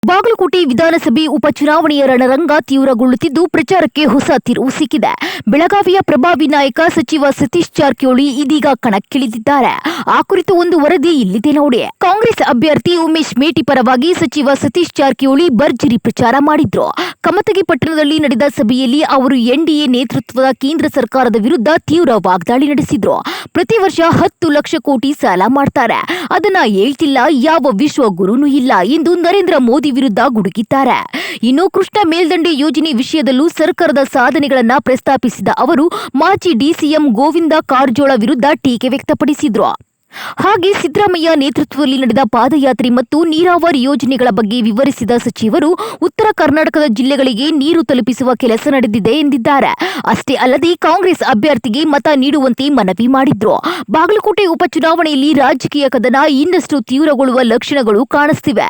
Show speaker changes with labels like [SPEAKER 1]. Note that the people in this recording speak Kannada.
[SPEAKER 1] ಬಾಗಲಕೋಟೆ ವಿಧಾನಸಭೆ ಉಪಚುನಾವಣೆಯ ರಣರಂಗ ತೀವ್ರಗೊಳ್ಳುತ್ತಿದ್ದು ಪ್ರಚಾರಕ್ಕೆ ಹೊಸ ತಿರುವು ಸಿಕ್ಕಿದೆ. ಬೆಳಗಾವಿಯ ಪ್ರಭಾವಿ ನಾಯಕ ಸಚಿವ ಸತೀಶ್ ಜಾರಕಿಹೊಳಿ ಇದೀಗ ಕಣಕ್ಕಿಳಿದಿದ್ದಾರೆ. ಆ ಕುರಿತು ಒಂದು ವರದಿ ಇಲ್ಲಿದೆ ನೋಡಿ. ಕಾಂಗ್ರೆಸ್ ಅಭ್ಯರ್ಥಿ ಉಮೇಶ್ ಮೇಟಿ ಪರವಾಗಿ ಸಚಿವ ಸತೀಶ್ ಜಾರಕಿಹೊಳಿ ಭರ್ಜರಿ ಪ್ರಚಾರ ಮಾಡಿದ್ರು. ಕಮತಗಿ ಪಟ್ಟಣದಲ್ಲಿ ನಡೆದ ಸಭೆಯಲ್ಲಿ ಅವರು ಎನ್ಡಿಎ ನೇತೃತ್ವದ ಕೇಂದ್ರ ಸರ್ಕಾರದ ವಿರುದ್ಧ ತೀವ್ರ ವಾಗ್ದಾಳಿ ನಡೆಸಿದ್ರು. ಪ್ರತಿ ವರ್ಷ 10 ಲಕ್ಷ ಕೋಟಿ ಸಾಲ ಮಾಡ್ತಾರೆ, ಅದನ್ನ ಹೇಳ್ತಿಲ್ಲ, ಯಾವ ವಿಶ್ವ ಗುರುನೂ ಇಲ್ಲ ಎಂದು ನರೇಂದ್ರ ಮೋದಿ ವಿರುದ್ಧ ಗುಡುಗಿದ್ದಾರೆ. ಇನ್ನು ಕೃಷ್ಣ ಮೇಲ್ದಂಡೆ ಯೋಜನೆ ವಿಷಯದಲ್ಲೂ ಸರ್ಕಾರದ ಸಾಧನೆಗಳನ್ನ ಪ್ರಸ್ತಾಪಿಸಿದ ಅವರು ಮಾಜಿ ಡಿಸಿಎಂ ಗೋವಿಂದ ಕಾರಜೋಳ ವಿರುದ್ಧ ಟೀಕೆ ವ್ಯಕ್ತಪಡಿಸಿದ್ರು. ಹಾಗೆ ಸಿದ್ದರಾಮಯ್ಯ ನೇತೃತ್ವದಲ್ಲಿ ನಡೆದ ಪಾದಯಾತ್ರೆ ಮತ್ತು ನೀರಾವರಿ ಯೋಜನೆಗಳ ಬಗ್ಗೆ ವಿವರಿಸಿದ ಸಚಿವರು ಉತ್ತರ ಕರ್ನಾಟಕದ ಜಿಲ್ಲೆಗಳಿಗೆ ನೀರು ತಲುಪಿಸುವ ಕೆಲಸ ನಡೆದಿದೆ ಎಂದಿದ್ದಾರೆ. ಅಷ್ಟೇ ಅಲ್ಲದೆ ಕಾಂಗ್ರೆಸ್ ಅಭ್ಯರ್ಥಿಗೆ ಮತ ನೀಡುವಂತೆ ಮನವಿ ಮಾಡಿದ್ರು. ಬಾಗಲಕೋಟೆ ಉಪಚುನಾವಣೆಯಲ್ಲಿ ರಾಜಕೀಯ ಕದನ ಇನ್ನಷ್ಟು ತೀವ್ರಗೊಳ್ಳುವ ಲಕ್ಷಣಗಳು ಕಾಣಿಸ್ತಿವೆ.